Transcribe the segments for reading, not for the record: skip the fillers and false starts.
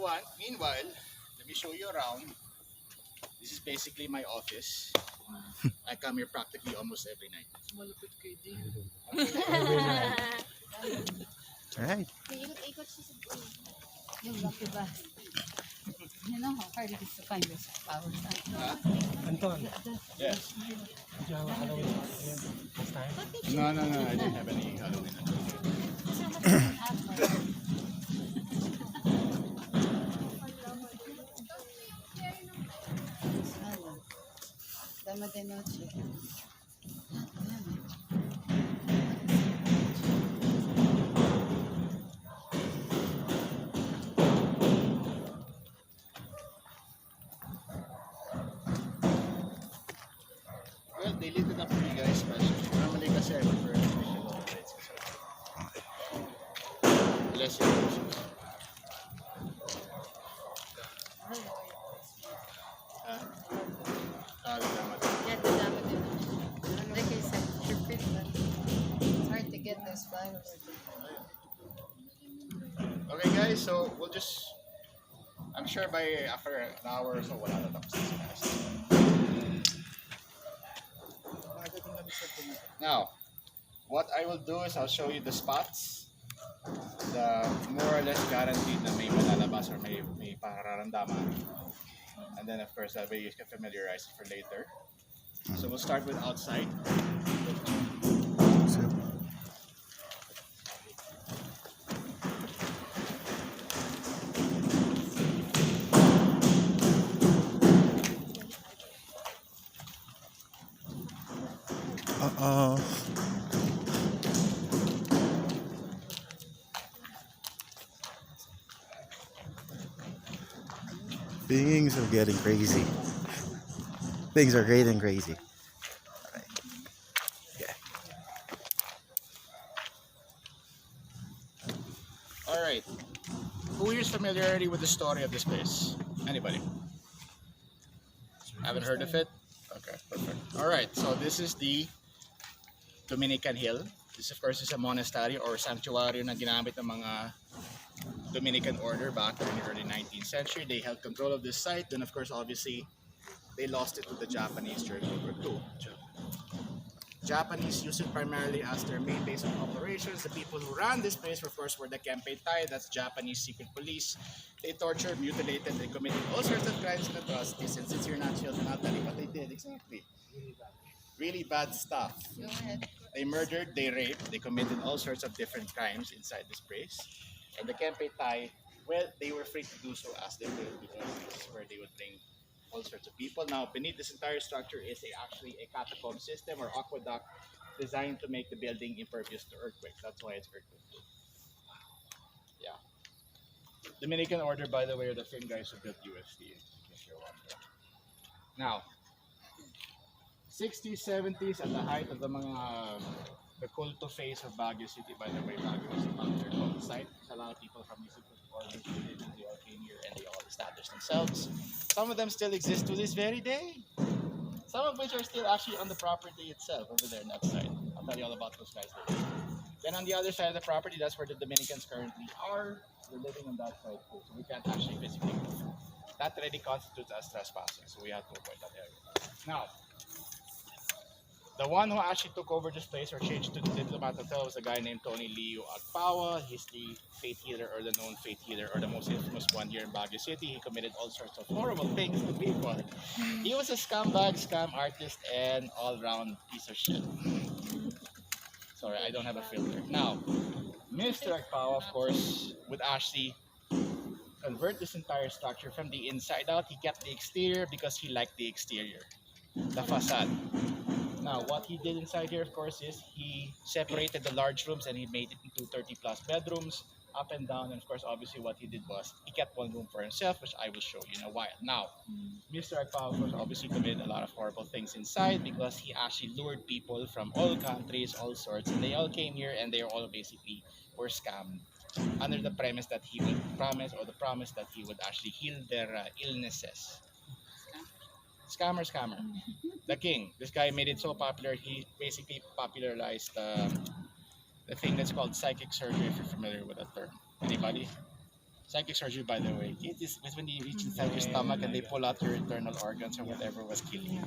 want. Meanwhile, let me show you around. This is basically my office. I come here practically almost every night. Malupit kayo din. Alright. Ikot-ikot siya sa buhay. Yung diba? You know how hard it is to find this power sign. Anton, Yes. did you have a Halloween last time? No, I didn't have any Halloween. Dama de noche. Well, they lit it up for you guys, especially. Normally kasi I prefer artificial lights. Less illusions. Diplomat. Yeah, the dama de noche. Like I said, you're fit, but it's hard to get those flowers. Okay guys, so we'll just, I'm sure by after an hour or so, wala na tapos na fast. Now, what I will do is I'll show you the spots, the more or less guaranteed na may malalabas or may pararamdaman. And then of course that way you can familiarize it for later. So we'll start with outside. Uh-oh. Things are getting crazy. Things are getting crazy. Alright. Yeah. Alright. Who here's familiarity with the story of this place? Anybody? Haven't heard of it? Okay, perfect. Alright, so this is the Dominican Hill. This of course is a monastery or sanctuary na ginamit ng mga Dominican order back in the early 19th century. They held control of this site. Then of course obviously they lost it to the Japanese during World War II. Japanese used it primarily as their main base of operations. The people who ran this place of course were the Kempeitai, that's Japanese secret police. They tortured, mutilated, they committed all sorts of crimes and atrocities. And since you're not children, I'll tell you what they did exactly. Really bad stuff. Go ahead. They murdered, they raped, they committed all sorts of different crimes inside this place. And the Kempeitai, well, they were free to do so as they will because this is where they would bring all sorts of people. Now, beneath this entire structure is actually a catacomb system or aqueduct designed to make the building impervious to earthquakes. That's why it's earthquake-proof. Yeah. Dominican order, by the way, are the same guys who built USD. If you're wondering. Now, 60s, 70s, at the height of the the culto phase of Baguio City. By the way, Baguio was a popular cult site. A lot of people from these orders did, and they all came here and they all established themselves. Some of them still exist to this very day. Some of which are still actually on the property itself over there on that side. I'll tell you all about those guys later. Then on the other side of the property, that's where the Dominicans currently are. They're living on that side too, so we can't actually physically move. That already constitutes as trespassing, so we have to avoid that area. Now, the one who actually took over this place or changed to the Diplomat Hotel was a guy named Tony Leo Agpawa. He's the faith healer or the known faith healer or the most infamous one here in Baguio City. He committed all sorts of horrible things to people. He was a scumbag, scam artist, and all-round piece of shit. Sorry, I don't have a filter. Now, Mr. Agpawa, of course, would actually convert this entire structure from the inside out. He kept the exterior because he liked the exterior, the facade. Now, what he did inside here, of course, is he separated the large rooms and he made it into 30-plus bedrooms, up and down. And of course, obviously, what he did was he kept one room for himself, which I will show you in a while. Now, Mr. Agpawa, of course, obviously committed a lot of horrible things inside because he actually lured people from all countries, all sorts, and they all came here and they all basically were scammed under the premise that he would promise or the promise that he would actually heal their illnesses. Scammer. The king. This guy made it so popular, he basically popularized the thing that's called psychic surgery, if you're familiar with that term. Anybody? Psychic surgery, by the way, it is when you reach inside your stomach and they pull out your internal organs or whatever was killing you.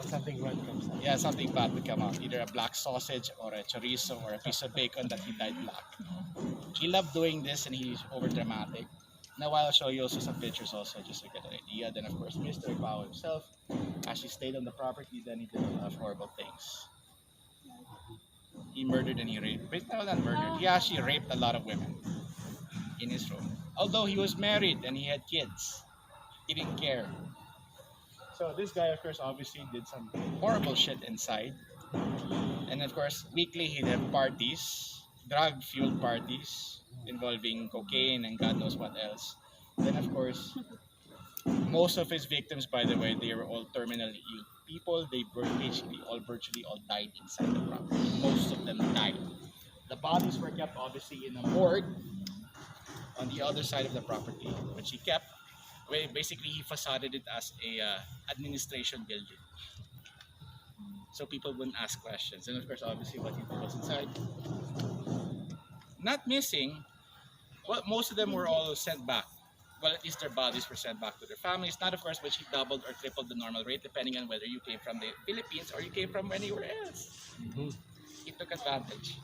Something bad comes out. Yeah, something bad would come out. Either a black sausage or a chorizo or a piece of bacon that he dyed black. He loved doing this and he's over dramatic. Now I'll show you also some pictures also just to get an idea. Then of course Mr. Pao himself actually stayed on the property, then he did a lot of horrible things. He murdered and he raped. But no, not murdered. He actually raped a lot of women in his room. Although he was married and he had kids. He didn't care. So this guy of course obviously did some horrible shit inside. And of course weekly he'd have parties, drug fueled parties involving cocaine and God knows what else. Then of course most of his victims, by the way, they were all terminally ill people. They were virtually all died inside the property. Most of them died. The bodies were kept obviously in a morgue on the other side of the property, which he kept. Basically, he facaded it as a administration building, so people wouldn't ask questions. And of course, obviously, what he did was inside. Not missing, well, most of them were all sent back. Well, at least their bodies were sent back to their families. Not, of course, which he doubled or tripled the normal rate, depending on whether you came from the Philippines or you came from anywhere else. He took advantage.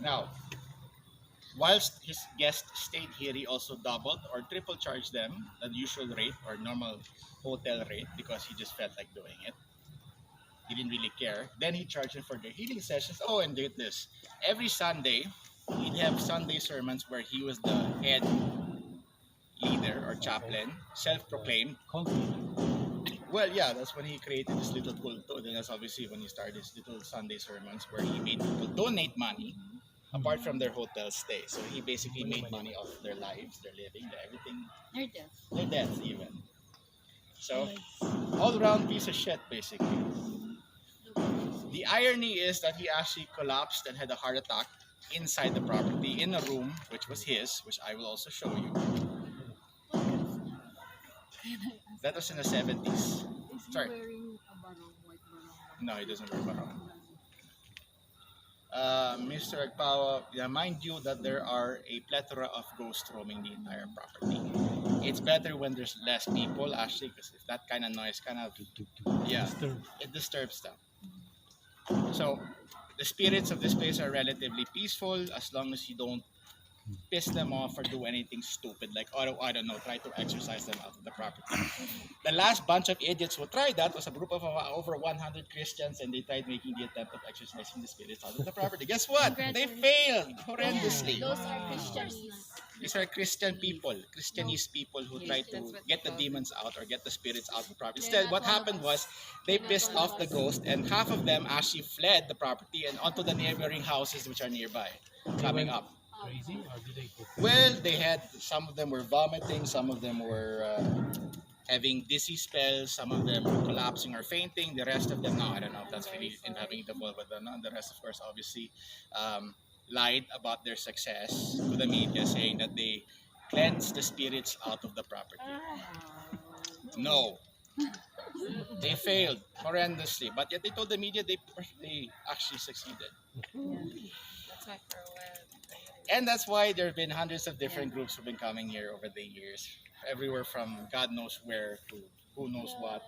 Now, whilst his guests stayed here, he also doubled or triple charged them the usual rate or normal hotel rate because he just felt like doing it. He didn't really care. Then he charged them for their healing sessions. Oh, and get this. Every Sunday, he'd have Sunday sermons where he was the head leader or chaplain, self-proclaimed. Well, yeah, that's when he created this little culto. Then that's obviously when he started his little Sunday sermons where he made people donate money apart from their hotel stay. So he basically made money off their lives, their living, their everything, They're dead. their deaths even. So, all around piece of shit basically. The irony is that he actually collapsed and had a heart attack inside the property in a room which was his, which I will also show you. That was in the 70s. Is he Sorry. wearing a barong, white barong? No, he doesn't wear barong. Mr. Agpawa, mind you that there are a plethora of ghosts roaming the entire property. It's better when there's less people actually, because if that kind of noise it disturbs them. So the spirits of this place are relatively peaceful as long as you don't piss them off or do anything stupid like I don't know, try to exorcise them out of the property. The last bunch of idiots who tried that was a group of over 100 Christians, and they tried making the attempt of exorcising the spirits out of the property. Guess what? They failed horrendously. Those are Christians. These are Christian people, Christianese people who try to get the demons out or get the spirits out of the property. Instead, what happened was they pissed off the ghost, and half of them actually fled the property and onto the neighboring houses which are nearby, coming up. Crazy, or did they go? Well, they had, some of them were vomiting, some of them were having dizzy spells, some of them were collapsing or fainting, the rest of them, no, I don't know if that's really in having the ball, but the rest, of course, obviously lied about their success to the media, saying that they cleansed the spirits out of the property. No. They failed horrendously, but yet they told the media they actually succeeded. That's why for a while. And that's why there have been hundreds of different groups who've been coming here over the years. Everywhere from God knows where to who knows what.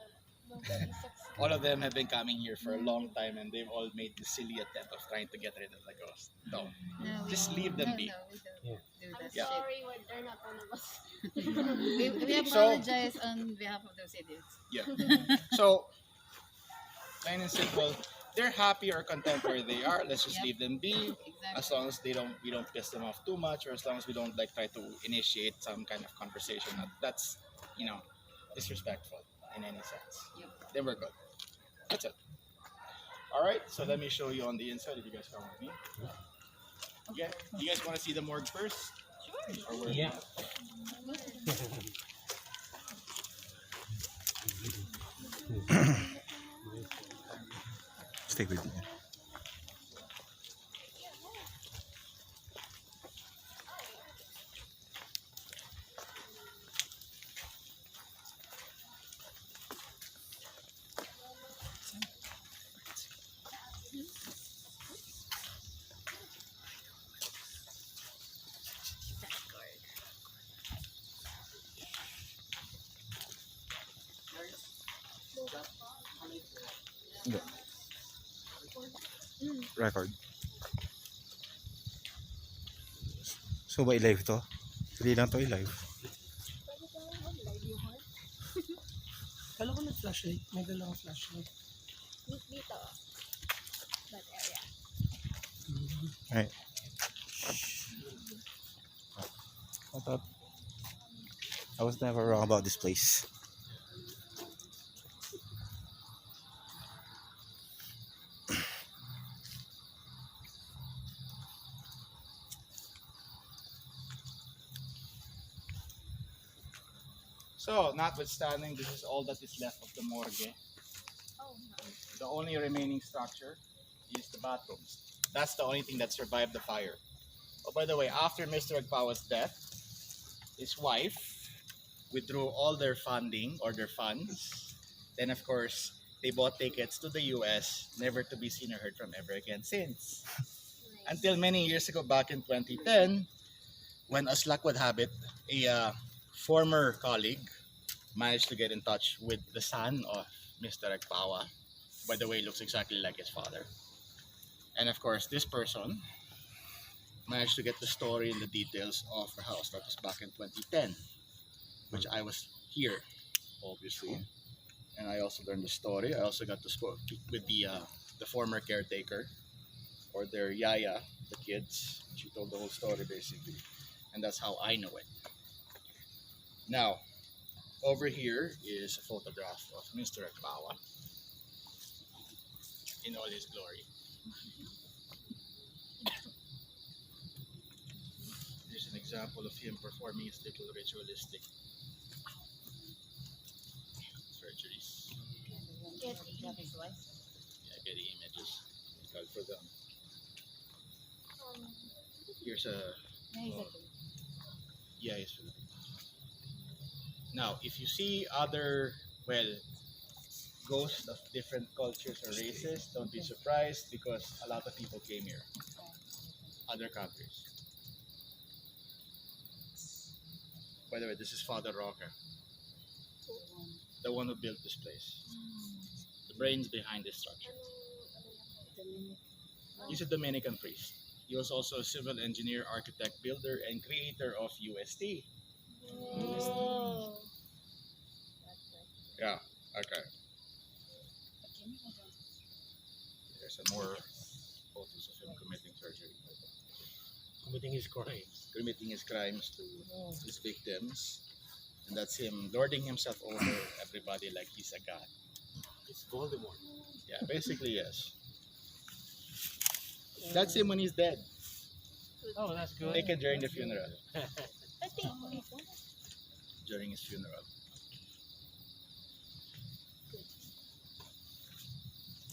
All of them have been coming here for a long time, and they've all made the silly attempt of trying to get rid of the ghost. No, just leave them be. No, we don't do that Yeah. Sorry, they're not one of us. We apologize on behalf of those idiots. Yeah. So, plain and simple, they're happy or content where they are. Let's just Yep. leave them be. Exactly. As long as we don't piss them off too much, or as long as we don't like try to initiate some kind of conversation that's disrespectful in any sense. Yep. Then we're good. That's it. All right. So let me show you on the inside if you guys come with me. Okay. You guys want to see the morgue first? Sure. Or where? Yeah. Stay with me. Record. So ba i-live to? Hindi lang to i-live. Kala ko nag-flashlight. May dalang flashlight. Dito. That area. Alright. I thought I was never wrong about this place. So, notwithstanding, this is all that is left of the morgue. Oh, The only remaining structure is the bathrooms. That's the only thing that survived the fire. Oh, by the way, after Mr. Agpawa's death, his wife withdrew all their funding or their funds. Then, of course, they bought tickets to the US, never to be seen or heard from ever again since. Until many years ago, back in 2010, when, as luck would have it, a former colleague managed to get in touch with the son of Mr. Agpawa. By the way, looks exactly like his father. And of course, this person managed to get the story and the details of the house. That was back in 2010, which I was here, obviously. And I also learned the story. I also got to speak with the former caretaker, or their yaya, the kids. She told the whole story basically, and that's how I know it. Now, over here is a photograph of Mr. Agpawa in all his glory. Here's an example of him performing his little ritualistic surgeries. Yeah, getting images. God for them. Here's a yeah, he's Filipino. Now, if you see other, well, ghosts of different cultures or races, don't be surprised because a lot of people came here, other countries. By the way, this is Father Roca, the one who built this place, the brains behind this structure. He's a Dominican priest. He was also a civil engineer, architect, builder, and creator of UST. Oh. Yeah, okay. There's some more photos of him committing surgery, Committing his crimes. committing his crimes to his victims. And that's him lording himself over everybody like he's a god. It's Voldemort. Yeah, basically, yes. That's him when he's dead, Oh, that's good. taken during the funeral. I think During his funeral.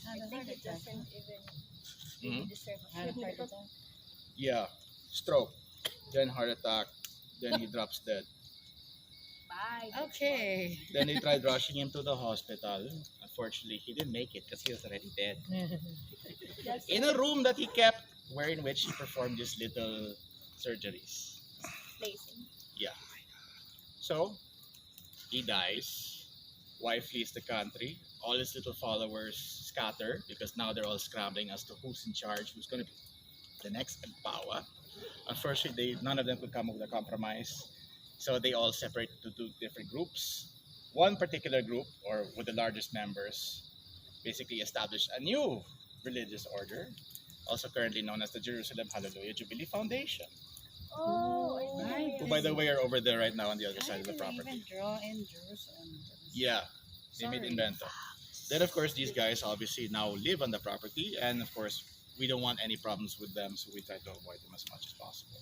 it doesn't even Mhm. deserve a Heart funeral. attack. Yeah, stroke, then heart attack, then he drops dead. Bye. Okay. Then they tried rushing him to the hospital. Unfortunately, he didn't make it because he was already dead. That's In a room that he kept, wherein which he performed these little surgeries. placing. So, he dies. Wife flees the country. All his little followers scatter because now they're all scrambling as to who's in charge, who's going to be the next Agpawa. Unfortunately, none of them could come up with a compromise. So they all separate to two different groups. One particular group, or with the largest members, basically established a new religious order, also currently known as the Jerusalem Hallelujah Jubilee Foundation, Oh, Right. who, by the way, are over there right now on the other side of the I didn't property. even draw in Jerusalem. Yeah, they made Sorry. invento. Then, of course, these guys obviously now live on the property, and of course, we don't want any problems with them, so we try to avoid them as much as possible.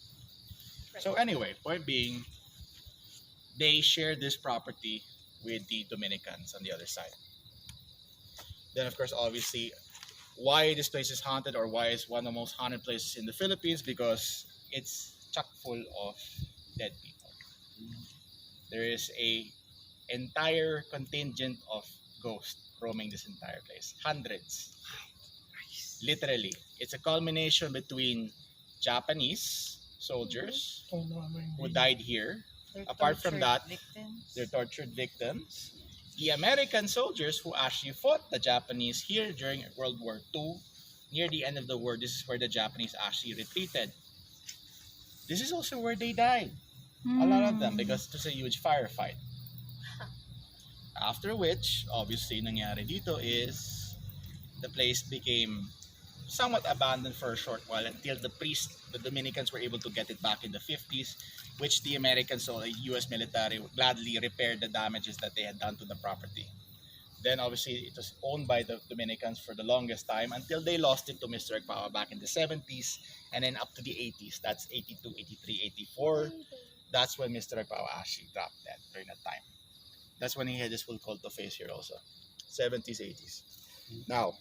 So, anyway, point being, they share this property with the Dominicans on the other side. Then, of course, obviously, why this place is haunted, or why it's one of the most haunted places in the Philippines, because it's chock full of dead people. There is a entire contingent of ghosts roaming this entire place. Hundreds. Literally. It's a culmination between Japanese soldiers who died here. They're Apart from tortured that, victims. they're tortured victims. the American soldiers who actually fought the Japanese here during World War II, near the end of the war, this is where the Japanese actually retreated. This is also where they died. A lot of them, because it was a huge firefight. After which, obviously, nangyari dito is the place became somewhat abandoned for a short while until the Dominicans were able to get it back in the 50s, which the Americans or the US military gladly repaired the damages that they had done to the property. Then obviously it was owned by the Dominicans for the longest time until they lost it to Mr. Agpawa back in the 70s and then up to the 80s. That's 82, 83, 84. That's when Mr. Agpawa actually dropped that during that time. That's when he had his full cult of face here also. 70s, 80s. Now,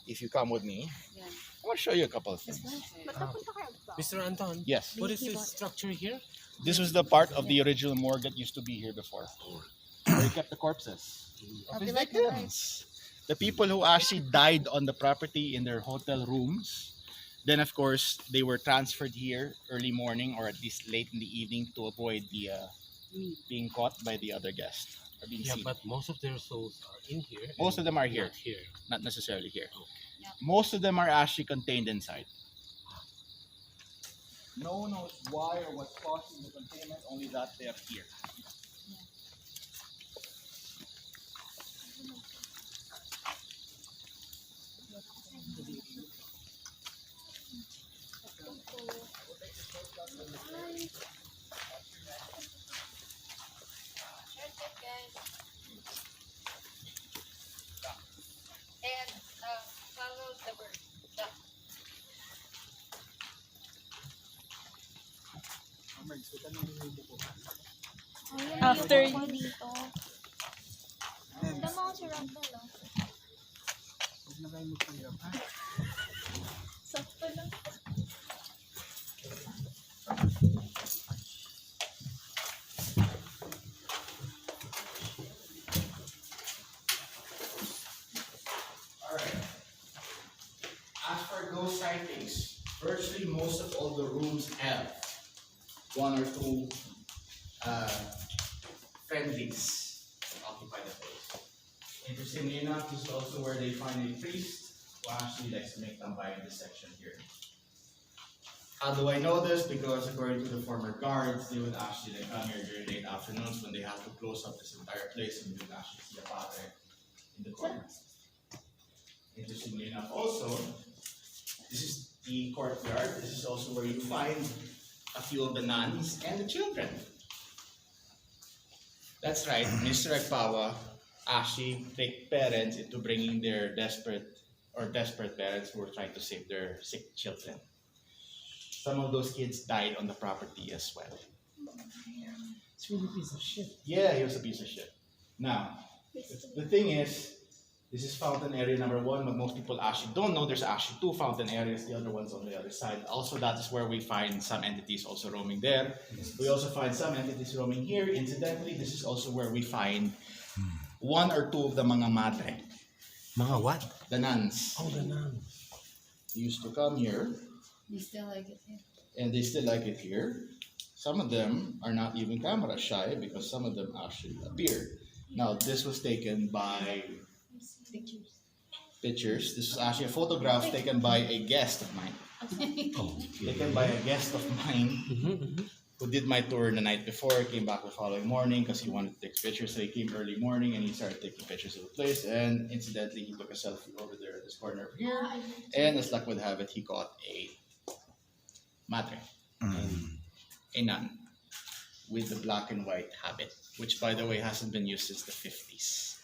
if you come with me, Yeah. I want to show you a couple of things. Ba't napunta kayo ba? Mr. Anton, Yes, what is this structure here? this was the part of the original morgue that used to be here before. Where they kept the corpses of his victims. The people who actually died on the property in their hotel rooms. Then, of course, they were transferred here early morning or at least late in the evening to avoid the being caught by the other guests or being Yeah, seen. but most of their souls are in here. Most of them are here, Not here. not necessarily here. Yeah. Most of them are actually contained inside. No one knows why or what's causing the containment, only that they are here. And follow the bird. Duck. After dito. Tama ko si Randall, oh. Sakto lang. As for ghost sightings, virtually most of all the rooms have one or two friendlies that occupy the place. Interestingly enough, this is also where they find a priest who actually likes to make tambay in this section here. How do I know this? Because according to the former guards, they would actually come here during late afternoons when they have to close up this entire place and you would actually see a padre in the corner. Interestingly enough also, this is the courtyard. This is also where you find a few of the nuns and the children. That's right, Mr. Agpawa actually tricked parents into bringing their desperate parents who were trying to save their sick children. Some of those kids died on the property as well. It's really a piece of shit. Yeah, he was a piece of shit. Now, the thing is, this is fountain area number 1, but most people actually don't know there's actually 2 fountain areas. The other one's on the other side. Also, that is where we find some entities also roaming there. We also find some entities roaming here. Incidentally, this is also where we find 1 or 2 of the mga madre, Mga what? the nuns. Oh, the nun. They used to come here, You still like it here? and they still like it here. Some of them are not even camera shy because some of them actually appear. Now, this was taken by pictures. This is actually a photograph taken by a guest of mine. Taken by a guest of mine who did my tour the night before, came back the following morning because he wanted to take pictures. So he came early morning and he started taking pictures of the place. And incidentally, he took a selfie over there at this corner over here. And as luck would have it, he caught a madre, a nun, with the black and white habit, which by the way hasn't been used since the 50s.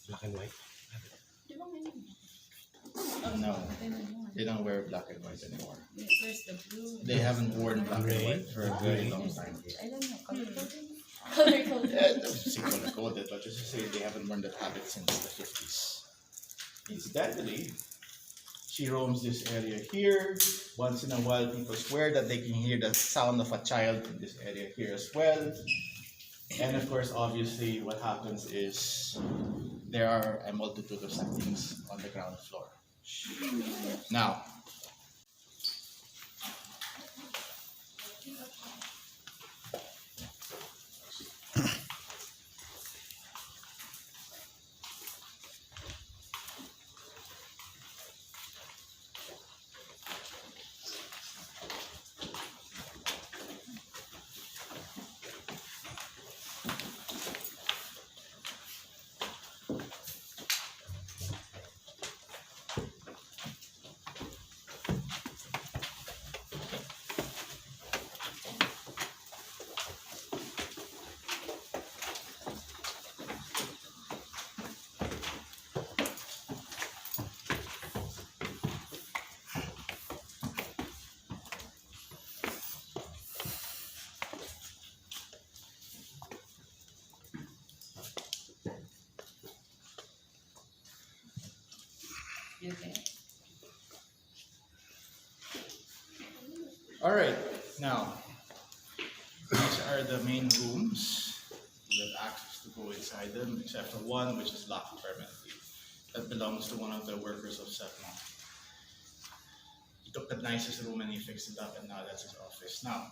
Black and white. No, they don't wear black and white anymore. Where's the blue? They haven't worn black and white for a very long time. I don't know. Color coded. Yeah, don't say color coded, but just to say they haven't worn that habit since the 50s. Incidentally, she roams this area here. Once in a while, people swear that they can hear the sound of a child in this area here as well. And of course, obviously, what happens is there are a multitude of sightings on the ground floor. Now, Alright, now, these are the main rooms. You have access to go inside them, except for one which is locked permanently. That belongs to one of the workers of Setmo. He took the nicest room and he fixed it up, and now that's his office. Now,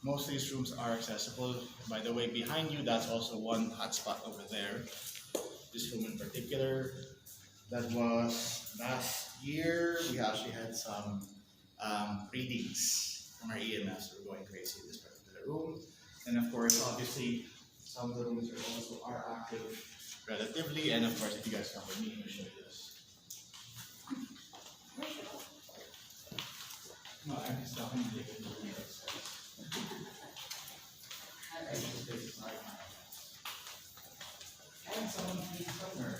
most of these rooms are accessible. By the way, behind you, that's also one hotspot over there. This room in particular, that was last year. We actually had some readings from our EMS. We're going crazy in this particular room. And of course, obviously, some of the rooms are active relatively. And of course, if you guys come with me, I'll show you this. No, I'm just talking to you. And someone please somewhere.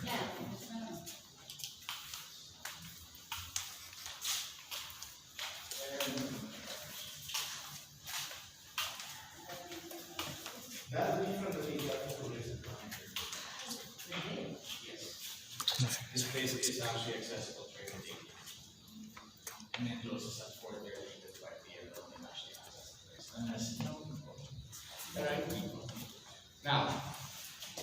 That lead from the videographer is yes. This place is actually accessible during the day. And it closes at 4:30 to 5 p.m. and actually access the place. Unless no people. Alright, people. Now,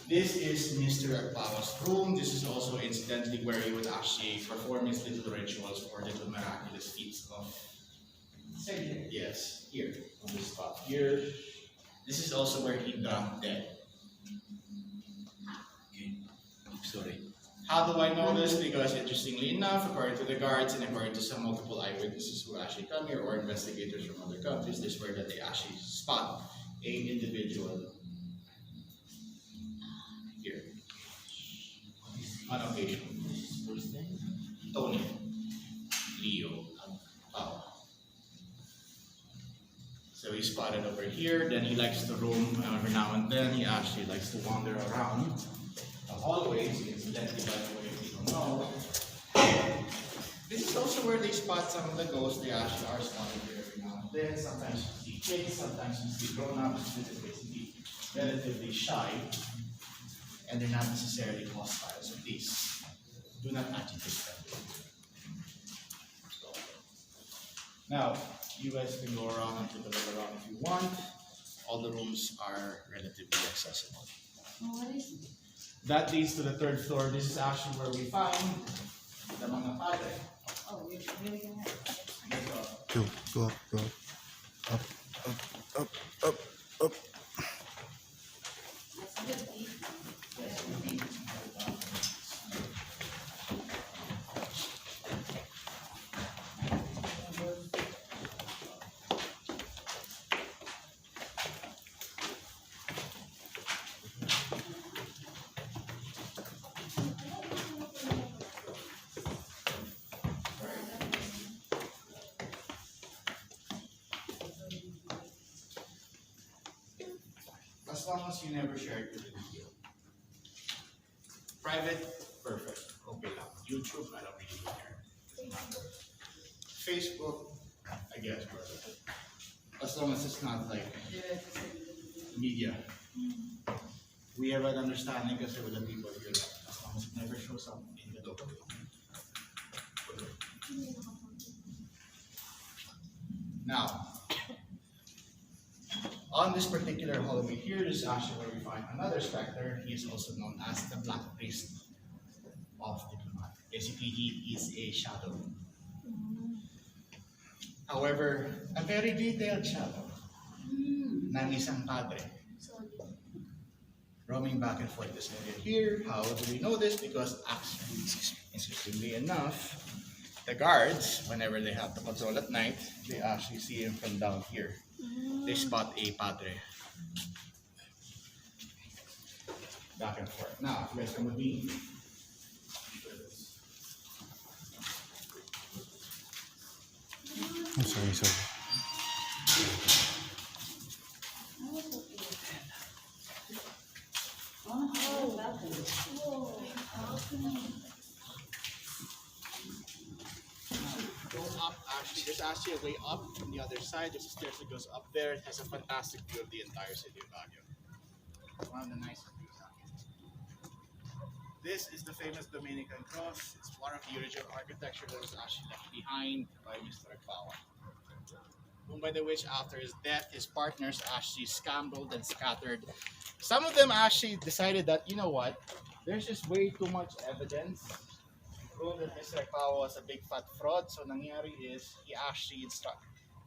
this is Mr. Akbawa's room. This is also incidentally where he would actually perform his little rituals or little miraculous feats of yes, here, on this spot here. This is also where he dropped dead. Okay, sorry. How do I know this? Because interestingly enough, according to the guards and according to some multiple eyewitnesses who actually come here or investigators from other countries, this is where that they actually spot an individual here on occasion. Tony, Leo, and Pao. So he's spotted over here. Then he likes to roam every now and then. He actually likes to wander around the hallways. Incidentally, by the way, if you don't know, this is also where they spot some of the ghosts. They actually are spotted here every now and then. Sometimes you see kids, sometimes you see grown-ups. This is basically relatively shy, and they're not necessarily hostile. So please, do not agitate them. Now, you guys can go around and take a look around if you want. All the rooms are relatively accessible. What is it? That leads to the third floor. This is actually where we find the mga padre. Oh, you're really gonna have Go up, go up. Up. that's a good deep. That's a good deep. As long as you never share it with the video. Private, perfect. Okay lang. YouTube, I don't really care. Facebook, I guess, perfect. As long as it's not like media. We have an understanding kasi with the people here that as long as it never shows up in the local. Now, on this particular hallway here is actually where we find another specter. He is also known as the Black Priest of Diplomat. Basically, he is a shadow. However, a very detailed shadow ng isang padre. Roaming back and forth this area here. How do we know this? Because actually, interestingly enough, the guards, whenever they have to patrol at night, they actually see him from down here. They spot a padre. Back and forth. Now, if you guys come with me. I'm sorry. Go up, actually, there's actually a way up from the other side. There's a stairs that goes up there. It has a fantastic view of the entire city of Baguio. One of the nicest views out here. This is the famous Dominican cross. It's one of the original architecture that was actually left behind by Mr. Agbawa. Whom, by the which, after his death, his partners actually scrambled and scattered. Some of them actually decided that, you know what, there's just way too much evidence to prove that Mr. Agbawa was a big fat fraud. So nangyari is he actually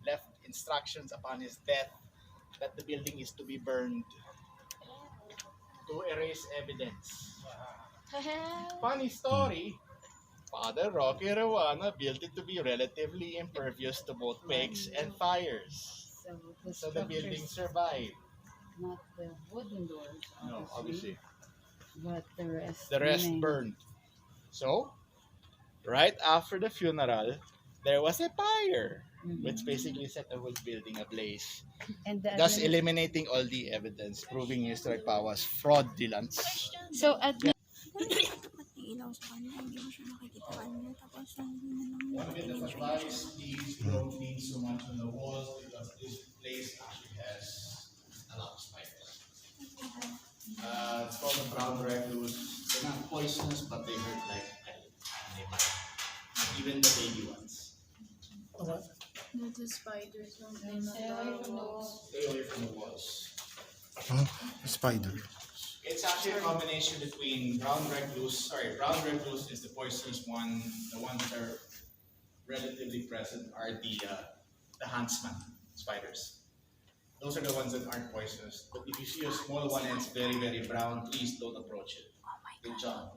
left instructions upon his death that the building is to be burned to erase evidence. Funny story, Father Rocky Rawana built it to be relatively impervious to both quakes and fires. So the building survived. Not the wooden doors, No, obviously. but the rest. The rest remained. burned. So, right after the funeral, there was a fire, which basically set the whole building ablaze, And the thus admin- eliminating all the evidence, proving Mr. Agbawa's fraudulence. So admin Ilaw sa kanya, hindi mo siya nakikita kanya. Tapos yung One bit of advice, please don't lean so much on the walls because this place actually has a lot of spiders. It's called the brown recluse. They're not poisonous, but they hurt like hell. And they bite. Even the baby ones. What? Not the spiders. Don't stay away from the walls. Stay away from the walls. Huh? Spider. It's actually a combination between brown recluse. Brown recluse is the poisonous one. The ones that are relatively present are the huntsman spiders. Those are the ones that aren't poisonous. But if you see a small one and it's very, very brown, please don't approach it. Good job.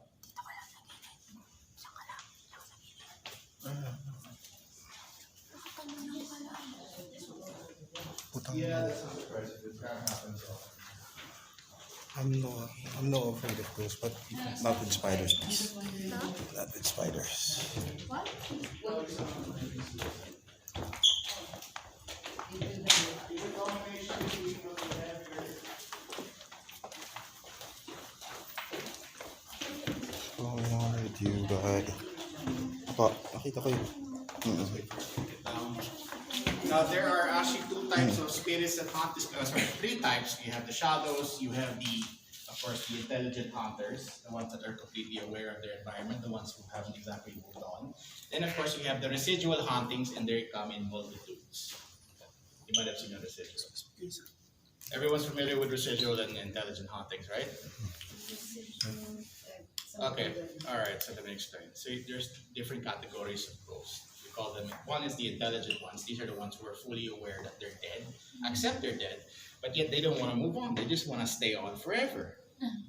Putang Yeah, that's not surprising. That happens often. I'm no afraid of those, but not with spiders, please. Not with spiders. Oh Lord, you God. Apa, nakita ko yun. Now there are actually two types of spirits that haunt this place. Three types. You have the shadows. You have of course, the intelligent hunters, the ones that are completely aware of their environment, the ones who haven't exactly moved on. Then, of course, you have the residual hauntings, and they come in multitudes. You might have seen the residuals. Everyone's familiar with residual and intelligent hauntings, right? Okay, all right, so let me explain. So there's different categories of ghosts. We call them, one is the intelligent ones. These are the ones who are fully aware that they're dead, accept they're dead, but yet they don't want to move on. They just want to stay on forever.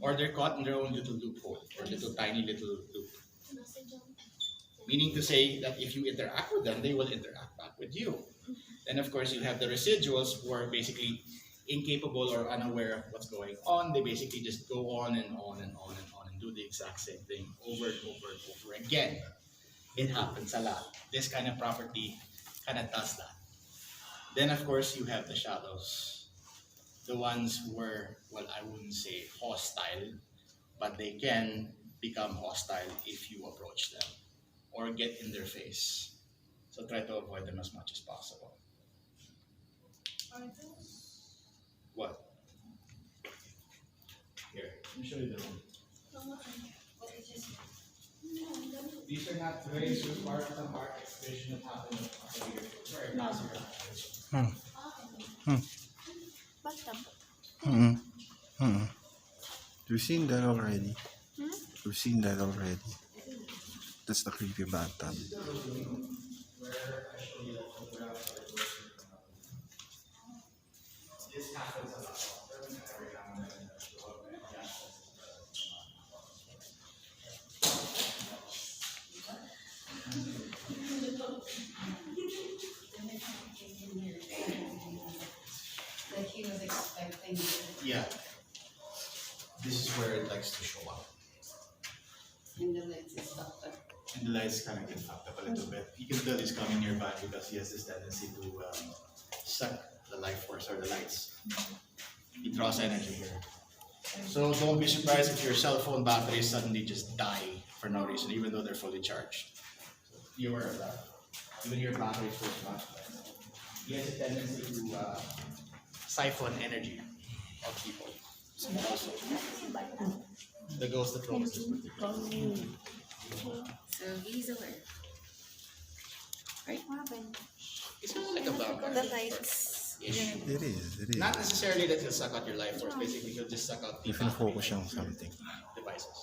Or they're caught in their own little loophole, or tiny little loop. Meaning to say that if you interact with them, they will interact back with you. Then of course you have the residuals who are basically incapable or unaware of what's going on. They basically just go on and on and on and on and do the exact same thing over and over and over again. It happens a lot. This kind of property kind of does that. Then of course you have the shadows. The ones who were, well, I wouldn't say hostile, but they can become hostile if you approach them or get in their face. So try to avoid them as much as possible. What? Here, let me show you the room. These are not rays with part of the art exhibition that happened a couple years ago. Sorry, last year. bathtub. We've seen that already. We've seen that already. That's the creepy bathtub. Where I show you that photograph. This happens a lot. Every now and then show up and that he was expecting. yeah. This is where it likes to show up. And the lights is fucked up. And the lights kind of get fucked up a little bit. You can tell he's coming nearby because he has this tendency to suck the life force or the lights. He draws energy here. So don't be surprised if your cell phone batteries suddenly just die for no reason, even though they're fully charged. So be aware of that. Even your batteries will not. He has a tendency to siphon energy of people. The ghost that roams this particular. So he's aware. Right, what happened? It's kind of like a vampire. The lights. It is. Not necessarily that he'll suck out your life force. Basically, he'll just suck out the If focus siya on something. devices.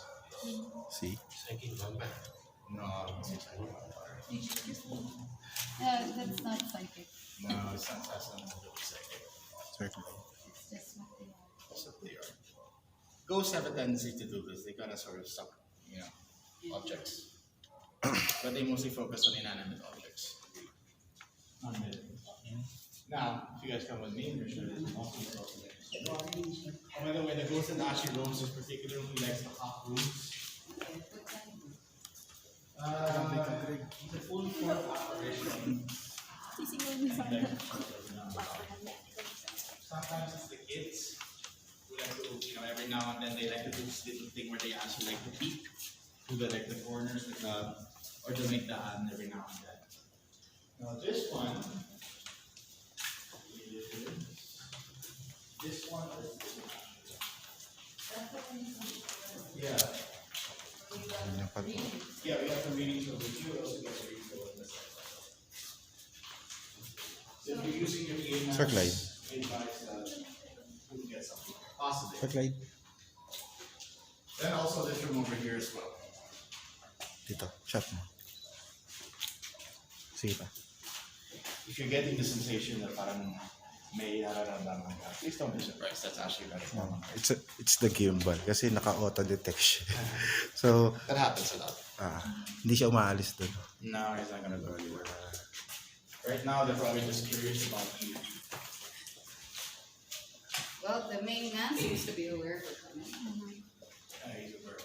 See? No, it's not That's not psychic. No, it's not. That's not really psychic. Certainly. It's just what they are. That's what they are. Ghosts have a tendency to do this. They kind of sort of suck, objects. But they mostly focus on inanimate objects. Not living. Now, if you guys come with me, we're sure there's also oh, by the way, the ghost that actually roams is particularly likes the hot rooms. It's a fully formed apparition. Sometimes it's the kids who like to, every now and then they like to do this little thing where they actually like to peek to the corners or to make the hand every now and then. Now this one yeah. Yeah, we have some readings over here. We also get a reading over this side. So if you're using your PPAS, Sir Clyde. we advise that you get something positive. Sir Clyde. Then also this room over here as well. Dito. Shot mo. Sige pa. If you're getting the sensation that parang may nararamdaman ka, please don't be surprised. That's actually very common. It's the gimbal kasi naka-auto detect siya. So, That happens a lot. hindi siya umaalis doon. No, he's not gonna go anywhere. Right now, they're probably just curious about you. Well, the main man seems to be aware of it. He's a bird.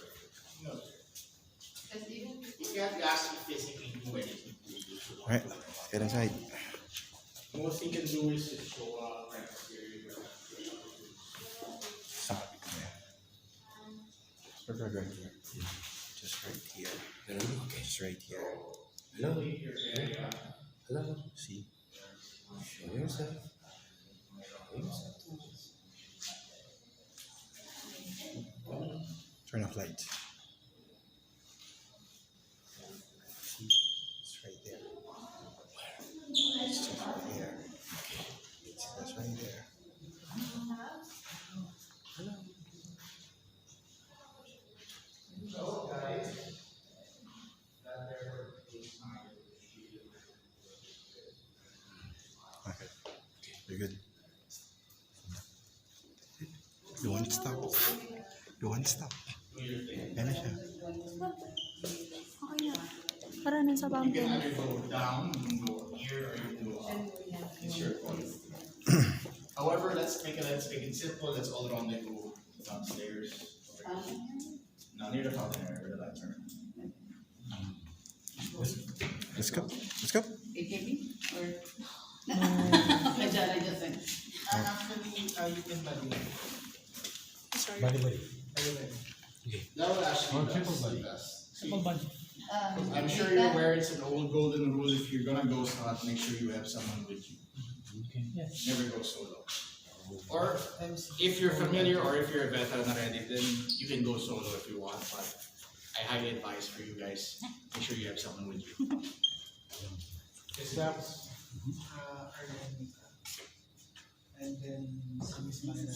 No. Because even You can't actually physically do anything to you. Alright, let's get inside. Most he can do is just show up and scare you. Sabi ko yan. Right here. Just right here. Okay, just right here. Hello. Yeah. Hello. See? Show yourself. Turn off lights. See? It's right there. It's just right there. See, that's right there. Okay. You're good. You want to stop? You want to stop? Yan na siya. Okay na. Para nun sa You bumper. can either go down, you can go here, or you can go up. It's your choice. However, let's make it simple. Let's all around and go downstairs. Now near the fountain area where the lights are. Let's go. Let's go. AKB or I just went. Actually, you can body. Sorry. That would actually be best. Simple budget. I'm sure you're aware it's an old golden rule. If you're gonna go hunt, make sure you have someone with you. Yes. Never go solo. Or if you're familiar or if you're a veteran already, then you can go solo if you want. But I highly advise for you guys, make sure you have someone with you. And then, si Miss Mayra